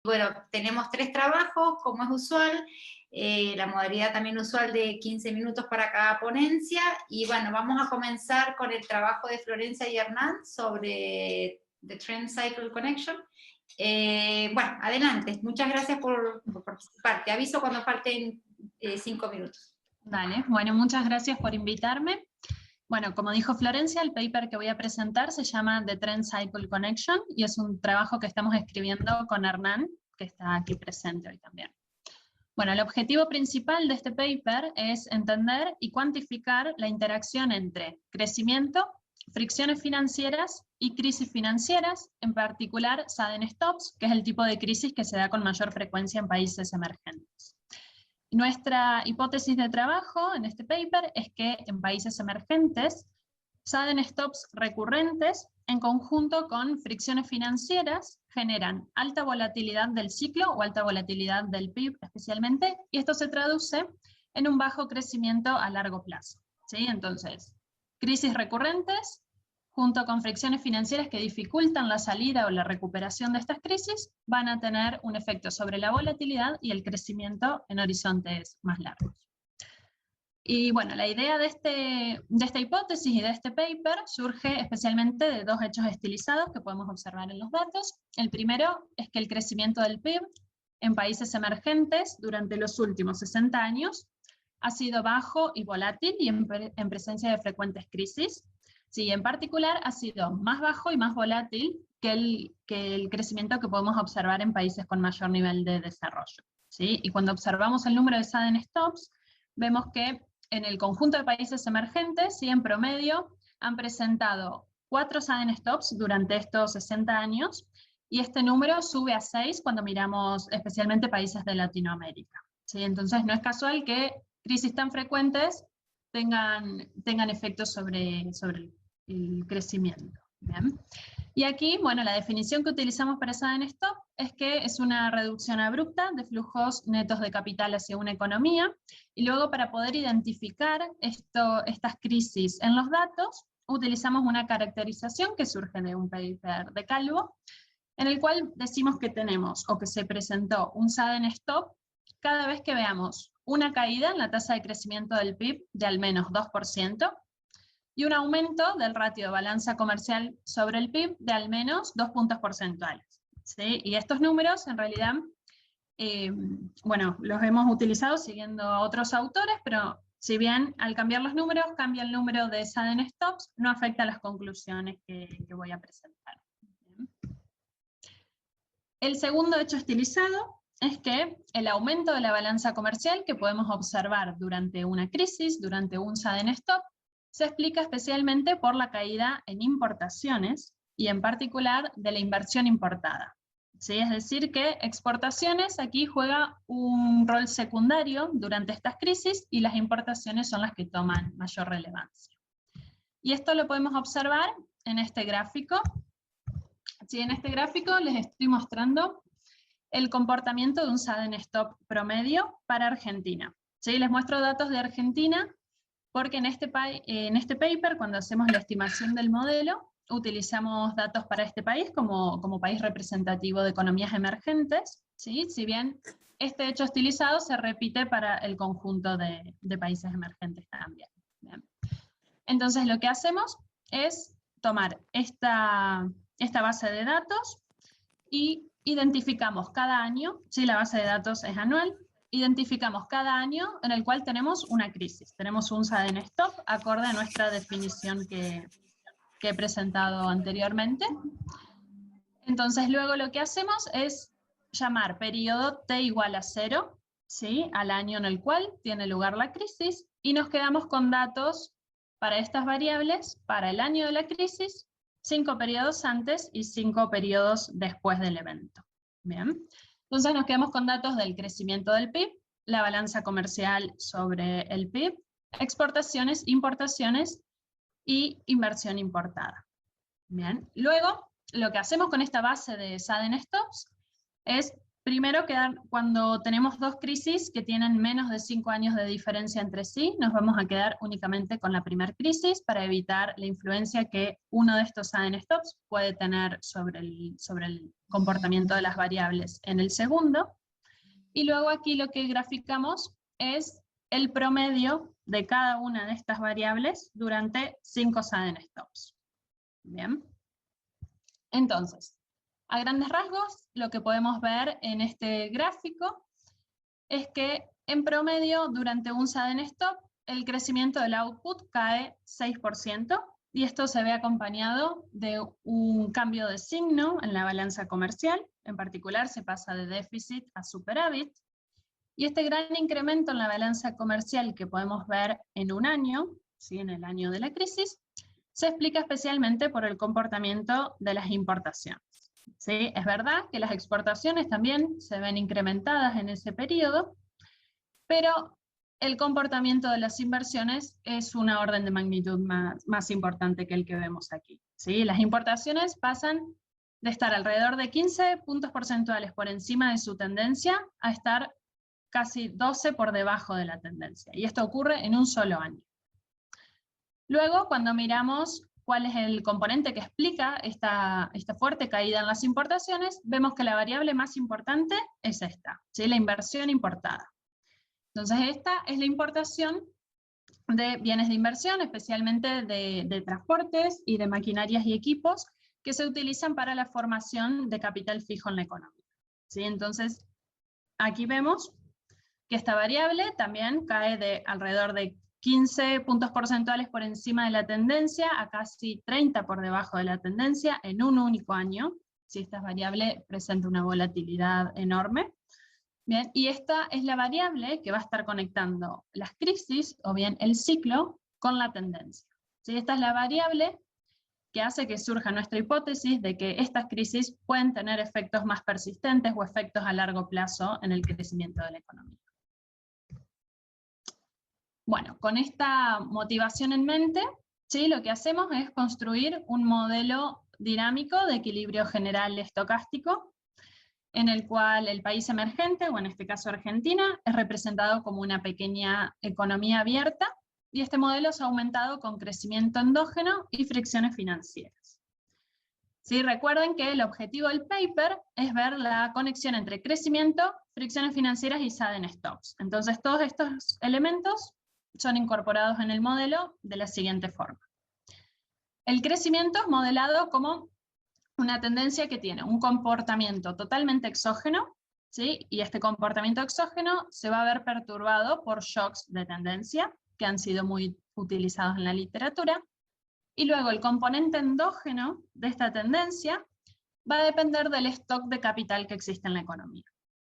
Bueno, tenemos 3 trabajos, como es usual, la modalidad también usual de 15 minutos para cada ponencia, y bueno, vamos a comenzar con el trabajo de Florencia y Hernán sobre The Trend Cycle Connection. Bueno, adelante, muchas gracias por participar. Te aviso cuando falten 5 minutos. Dale, bueno, muchas gracias por invitarme. Bueno, como dijo Florencia, el paper que voy a presentar se llama The Trend Cycle Connection y es un trabajo que estamos escribiendo con Hernán, que está aquí presente hoy también. Bueno, el objetivo principal de este paper es entender y cuantificar la interacción entre crecimiento, fricciones financieras y crisis financieras, en particular sudden stops, que es el tipo de crisis que se da con mayor frecuencia en países emergentes. Nuestra hipótesis de trabajo en este paper es que en países emergentes, sudden stops recurrentes, en conjunto con fricciones financieras, generan alta volatilidad del ciclo o alta volatilidad del PIB especialmente, y esto se traduce en un bajo crecimiento a largo plazo. ¿Sí? Entonces, crisis recurrentes, junto con fricciones financieras que dificultan la salida o la recuperación de estas crisis, van a tener un efecto sobre la volatilidad y el crecimiento en horizontes más largos. Y bueno, la idea de esta hipótesis y de este paper surge especialmente de 2 hechos estilizados que podemos observar en los datos. El primero es que el crecimiento del PIB en países emergentes durante los últimos 60 años ha sido bajo y volátil y en presencia de frecuentes crisis. Sí, en particular ha sido más bajo y más volátil que el crecimiento que podemos observar en países con mayor nivel de desarrollo. ¿Sí? Y cuando observamos el número de sudden stops, vemos que en el conjunto de países emergentes, sí, en promedio, han presentado 4 sudden stops durante estos 60 años, y este número sube a 6 cuando miramos especialmente países de Latinoamérica. ¿Sí? Entonces no es casual que crisis tan frecuentes tengan efectos sobre el crecimiento. ¿Bien? Y aquí, bueno, la definición que utilizamos para sudden stop es que es una reducción abrupta de flujos netos de capital hacia una economía, y luego para poder identificar estas crisis en los datos, utilizamos una caracterización que surge de un paper de Calvo, en el cual decimos que tenemos, o que se presentó, un sudden stop cada vez que veamos una caída en la tasa de crecimiento del PIB de al menos 2%, y un aumento del ratio de balanza comercial sobre el PIB de al menos 2 puntos porcentuales. ¿Sí? Y estos números, en realidad, bueno, los hemos utilizado siguiendo a otros autores, pero si bien al cambiar los números, cambia el número de sudden stops, no afecta a las conclusiones que voy a presentar. El segundo hecho estilizado es que el aumento de la balanza comercial que podemos observar durante una crisis, durante un sudden stop, se explica especialmente por la caída en importaciones y en particular de la inversión importada. ¿Sí? Es decir que exportaciones aquí juega un rol secundario durante estas crisis y las importaciones son las que toman mayor relevancia. Y esto lo podemos observar en este gráfico. ¿Sí? En este gráfico les estoy mostrando el comportamiento de un sudden stop promedio para Argentina. ¿Sí? Les muestro datos de Argentina porque en este paper, cuando hacemos la estimación del modelo, utilizamos datos para este país como país representativo de economías emergentes, ¿sí? Si bien este hecho estilizado se repite para el conjunto de países emergentes también. Bien. Entonces lo que hacemos es tomar esta base de datos y identificamos cada año, ¿sí? La base de datos es anual, identificamos cada año en el cual tenemos una crisis, tenemos un sudden stop acorde a nuestra definición que he presentado anteriormente. Entonces luego lo que hacemos es llamar periodo t igual a 0, ¿sí? Al año en el cual tiene lugar la crisis, y nos quedamos con datos para estas variables para el año de la crisis, 5 periodos antes y 5 periodos después del evento. Bien. Entonces nos quedamos con datos del crecimiento del PIB, la balanza comercial sobre el PIB, exportaciones, importaciones y inversión importada. Bien. Luego, lo que hacemos con esta base de sudden stops es primero, cuando tenemos dos crisis que tienen menos de 5 años de diferencia entre sí, nos vamos a quedar únicamente con la primera crisis para evitar la influencia que uno de estos sudden stops puede tener sobre el comportamiento de las variables en el segundo. Y luego aquí lo que graficamos es el promedio de cada una de estas variables durante 5 sudden stops. Bien. Entonces, a grandes rasgos, lo que podemos ver en este gráfico es que en promedio durante un sudden stop el crecimiento del output cae 6%, y esto se ve acompañado de un cambio de signo en la balanza comercial. En particular se pasa de déficit a superávit, y este gran incremento en la balanza comercial que podemos ver en un año, ¿sí?, en el año de la crisis, se explica especialmente por el comportamiento de las importaciones. ¿Sí? Es verdad que las exportaciones también se ven incrementadas en ese periodo, pero el comportamiento de las inversiones es una orden de magnitud más importante que el que vemos aquí. ¿Sí? Las importaciones pasan de estar alrededor de 15 puntos porcentuales por encima de su tendencia a estar casi 12 por debajo de la tendencia, y esto ocurre en un solo año. Luego, cuando miramos cuál es el componente que explica esta fuerte caída en las importaciones, vemos que la variable más importante es esta, ¿sí?, la inversión importada. Entonces esta es la importación de bienes de inversión, especialmente de transportes y de maquinarias y equipos que se utilizan para la formación de capital fijo en la economía. ¿Sí? Entonces aquí vemos que esta variable también cae de alrededor de 15 puntos porcentuales por encima de la tendencia a casi 30 por debajo de la tendencia en un único año. Si esta variable presenta una volatilidad enorme. Bien, y esta es la variable que va a estar conectando las crisis, o bien el ciclo, con la tendencia. ¿Sí? Esta es la variable que hace que surja nuestra hipótesis de que estas crisis pueden tener efectos más persistentes o efectos a largo plazo en el crecimiento de la economía. Bueno, con esta motivación en mente, ¿sí?, lo que hacemos es construir un modelo dinámico de equilibrio general estocástico, en el cual el país emergente, o en este caso Argentina, es representado como una pequeña economía abierta, y este modelo se ha aumentado con crecimiento endógeno y fricciones financieras. ¿Sí? Recuerden que el objetivo del paper es ver la conexión entre crecimiento, fricciones financieras y sudden stops. Entonces todos estos elementos son incorporados en el modelo de la siguiente forma. El crecimiento es modelado como una tendencia que tiene un comportamiento totalmente exógeno, ¿sí?, y este comportamiento exógeno se va a ver perturbado por shocks de tendencia, que han sido muy utilizados en la literatura, y luego el componente endógeno de esta tendencia va a depender del stock de capital que existe en la economía.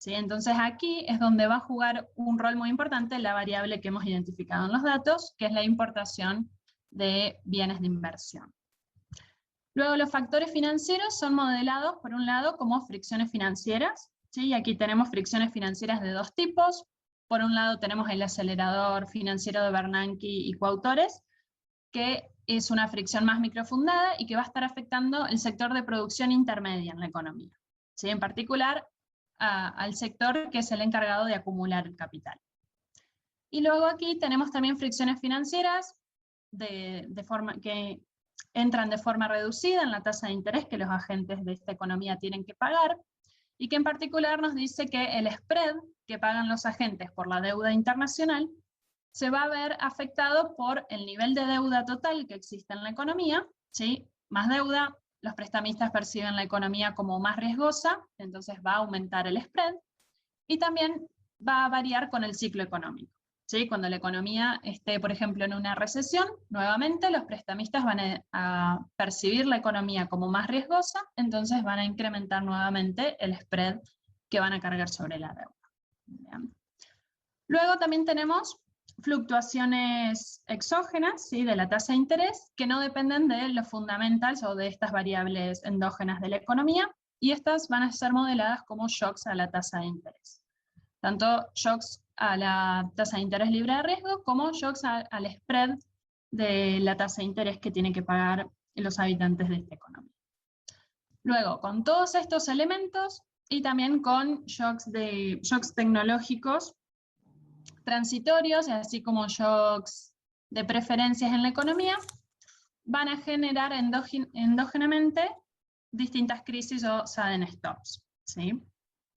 ¿Sí? Entonces aquí es donde va a jugar un rol muy importante la variable que hemos identificado en los datos, que es la importación de bienes de inversión. Luego los factores financieros son modelados por un lado como fricciones financieras, ¿sí? Y aquí tenemos fricciones financieras de dos tipos. Por un lado tenemos el acelerador financiero de Bernanke y coautores, que es una fricción más microfundada y que va a estar afectando el sector de producción intermedia en la economía, ¿sí? En particular al sector que es el encargado de acumular el capital. Y luego aquí tenemos también fricciones financieras que entran de forma reducida en la tasa de interés que los agentes de esta economía tienen que pagar, y que en particular nos dice que el spread que pagan los agentes por la deuda internacional se va a ver afectado por el nivel de deuda total que existe en la economía, ¿sí? Más deuda, los prestamistas perciben la economía como más riesgosa, entonces va a aumentar el spread, y también va a variar con el ciclo económico. ¿Sí? Cuando la economía esté, por ejemplo, en una recesión, nuevamente los prestamistas van a percibir la economía como más riesgosa, entonces van a incrementar nuevamente el spread que van a cargar sobre la deuda. Bien. Luego también tenemos fluctuaciones exógenas, ¿sí?, de la tasa de interés, que no dependen de los fundamentals o de estas variables endógenas de la economía, y estas van a ser modeladas como shocks a la tasa de interés. Tanto shocks a la tasa de interés libre de riesgo como shocks al spread de la tasa de interés que tienen que pagar los habitantes de esta economía. Luego, con todos estos elementos, y también con shocks tecnológicos transitorios, así como shocks de preferencias en la economía, van a generar endógenamente distintas crisis o sudden stops, ¿sí?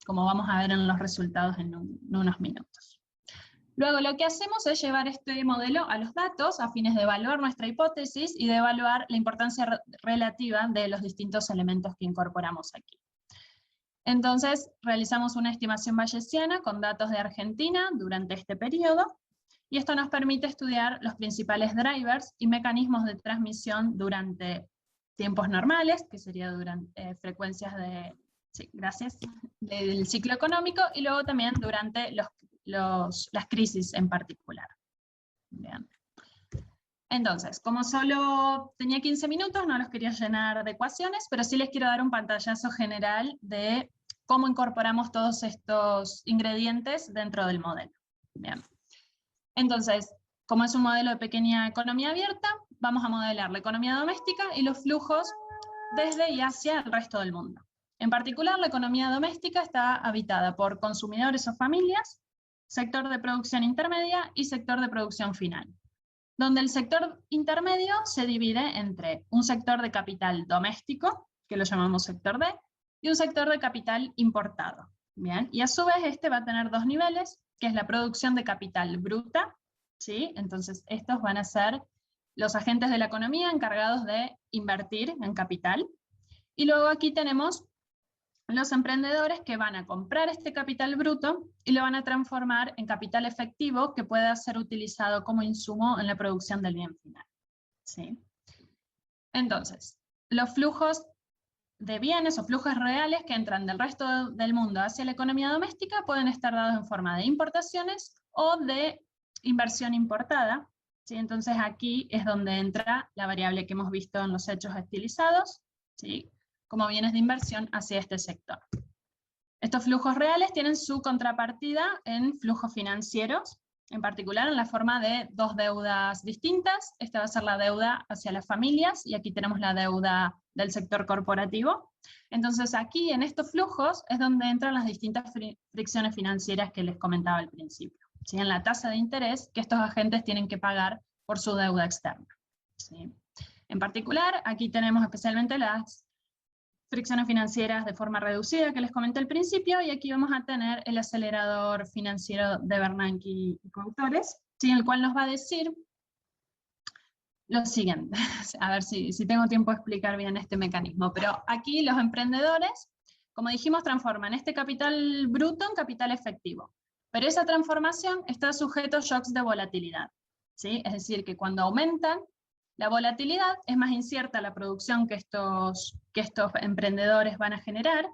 Como vamos a ver en los resultados en unos minutos. Luego lo que hacemos es llevar este modelo a los datos a fines de evaluar nuestra hipótesis y de evaluar la importancia relativa de los distintos elementos que incorporamos aquí. Entonces realizamos una estimación bayesiana con datos de Argentina durante este periodo, y esto nos permite estudiar los principales drivers y mecanismos de transmisión durante tiempos normales, que sería durante frecuencias del ciclo económico, y luego también durante las crisis en particular. Bien. Entonces, como solo tenía 15 minutos, no los quería llenar de ecuaciones, pero sí les quiero dar un pantallazo general de cómo incorporamos todos estos ingredientes dentro del modelo. Bien. Entonces, como es un modelo de pequeña economía abierta, vamos a modelar la economía doméstica y los flujos desde y hacia el resto del mundo. En particular, la economía doméstica está habitada por consumidores o familias, sector de producción intermedia y sector de producción final, donde el sector intermedio se divide entre un sector de capital doméstico, que lo llamamos sector D, y un sector de capital importado. Bien, y a su vez este va a tener dos niveles, que es la producción de capital bruta, ¿sí? Entonces estos van a ser los agentes de la economía encargados de invertir en capital. Y luego aquí tenemos los emprendedores que van a comprar este capital bruto y lo van a transformar en capital efectivo que pueda ser utilizado como insumo en la producción del bien final, ¿sí? Entonces, los flujos de bienes o flujos reales que entran del resto del mundo hacia la economía doméstica pueden estar dados en forma de importaciones o de inversión importada, ¿sí? Entonces aquí es donde entra la variable que hemos visto en los hechos estilizados, ¿sí? Como bienes de inversión hacia este sector. Estos flujos reales tienen su contrapartida en flujos financieros, en particular en la forma de dos deudas distintas. Esta va a ser la deuda hacia las familias, y aquí tenemos la deuda del sector corporativo. Entonces aquí, en estos flujos, es donde entran las distintas fricciones financieras que les comentaba al principio, ¿sí? En la tasa de interés que estos agentes tienen que pagar por su deuda externa, ¿sí? En particular, aquí tenemos especialmente las fricciones financieras de forma reducida que les comenté al principio, y aquí vamos a tener el acelerador financiero de Bernanke y coautores, ¿sí? El cual nos va a decir lo siguiente, a ver si tengo tiempo de explicar bien este mecanismo, pero aquí los emprendedores, como dijimos, transforman este capital bruto en capital efectivo, pero esa transformación está sujeto a shocks de volatilidad, ¿sí? Es decir, que cuando aumentan la volatilidad, es más incierta la producción que estos emprendedores van a generar,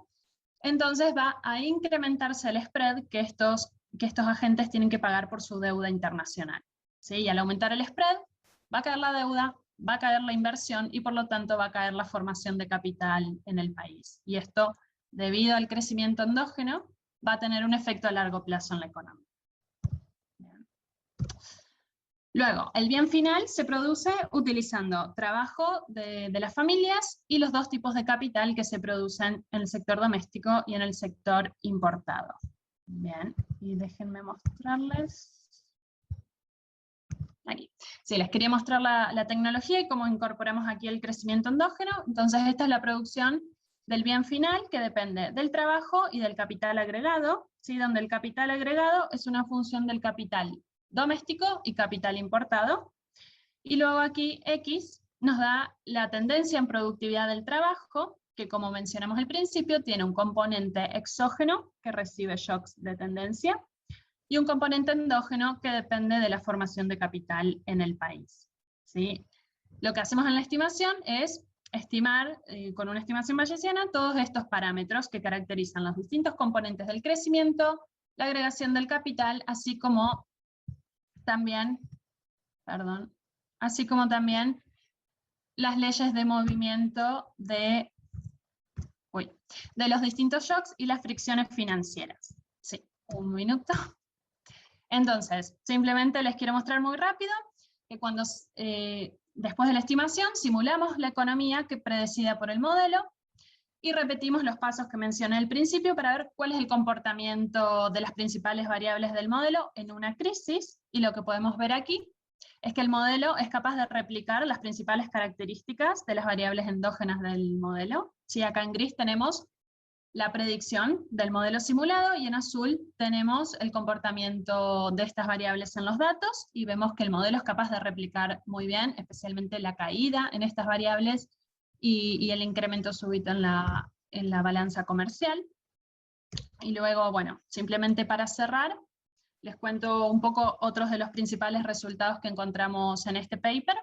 entonces va a incrementarse el spread que estos agentes tienen que pagar por su deuda internacional, ¿sí? Y al aumentar el spread, va a caer la deuda, va a caer la inversión, y por lo tanto va a caer la formación de capital en el país. Y esto, debido al crecimiento endógeno, va a tener un efecto a largo plazo en la economía. Luego, el bien final se produce utilizando trabajo de las familias y los dos tipos de capital que se producen en el sector doméstico y en el sector importado. Bien, y déjenme mostrarles. Aquí. Sí, les quería mostrar la tecnología y cómo incorporamos aquí el crecimiento endógeno. Entonces esta es la producción del bien final, que depende del trabajo y del capital agregado, ¿sí? Donde el capital agregado es una función del capital doméstico y capital importado. Y luego aquí X nos da la tendencia en productividad del trabajo, que como mencionamos al principio, tiene un componente exógeno que recibe shocks de tendencia, y un componente endógeno que depende de la formación de capital en el país, ¿sí? Lo que hacemos en la estimación es estimar, con una estimación bayesiana, todos estos parámetros que caracterizan los distintos componentes del crecimiento, la agregación del capital, así como también las leyes de movimiento de los distintos shocks y las fricciones financieras. Sí, un minuto. Entonces, simplemente les quiero mostrar muy rápido que cuando, después de la estimación, simulamos la economía que predecida por el modelo, y repetimos los pasos que mencioné al principio para ver cuál es el comportamiento de las principales variables del modelo en una crisis, y lo que podemos ver aquí es que el modelo es capaz de replicar las principales características de las variables endógenas del modelo. Sí, acá en gris tenemos la predicción del modelo simulado, y en azul tenemos el comportamiento de estas variables en los datos, y vemos que el modelo es capaz de replicar muy bien, especialmente la caída en estas variables y el incremento súbito en la balanza comercial. Y luego, bueno, simplemente para cerrar, les cuento un poco otros de los principales resultados que encontramos en este paper.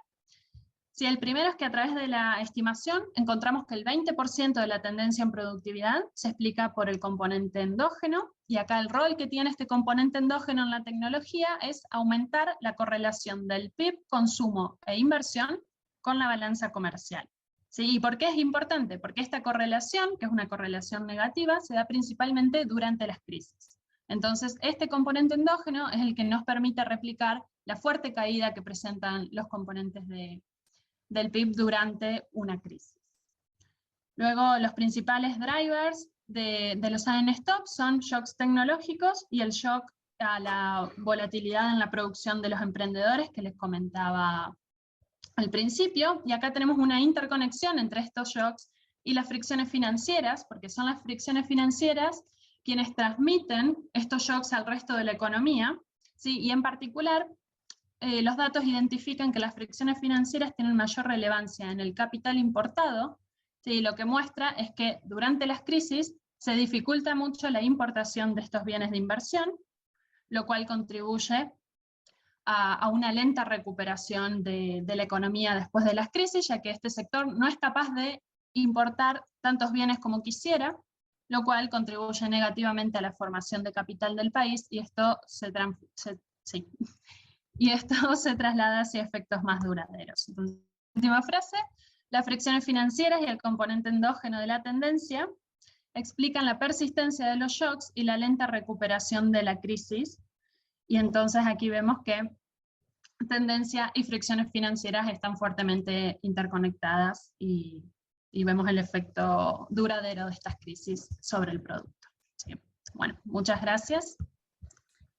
Sí, el primero es que a través de la estimación encontramos que el 20% de la tendencia en productividad se explica por el componente endógeno, y acá el rol que tiene este componente endógeno en la tecnología es aumentar la correlación del PIB, consumo e inversión con la balanza comercial. ¿Sí? ¿Y por qué es importante? Porque esta correlación, que es una correlación negativa, se da principalmente durante las crisis. Entonces, este componente endógeno es el que nos permite replicar la fuerte caída que presentan los componentes del PIB durante una crisis. Luego, los principales drivers de los sudden stops son shocks tecnológicos y el shock a la volatilidad en la producción de los emprendedores que les comentaba al principio, y acá tenemos una interconexión entre estos shocks y las fricciones financieras, porque son las fricciones financieras quienes transmiten estos shocks al resto de la economía, ¿sí? Y en particular, los datos identifican que las fricciones financieras tienen mayor relevancia en el capital importado, ¿sí? Lo que muestra es que durante las crisis se dificulta mucho la importación de estos bienes de inversión, lo cual contribuye a una lenta recuperación de la economía después de las crisis, ya que este sector no es capaz de importar tantos bienes como quisiera, lo cual contribuye negativamente a la formación de capital del país, y esto se traslada hacia efectos más duraderos. Entonces, última frase, las fricciones financieras y el componente endógeno de la tendencia explican la persistencia de los shocks y la lenta recuperación de la crisis. Y entonces aquí vemos que tendencia y fricciones financieras están fuertemente interconectadas, y vemos el efecto duradero de estas crisis sobre el producto. ¿Sí? Bueno, muchas gracias.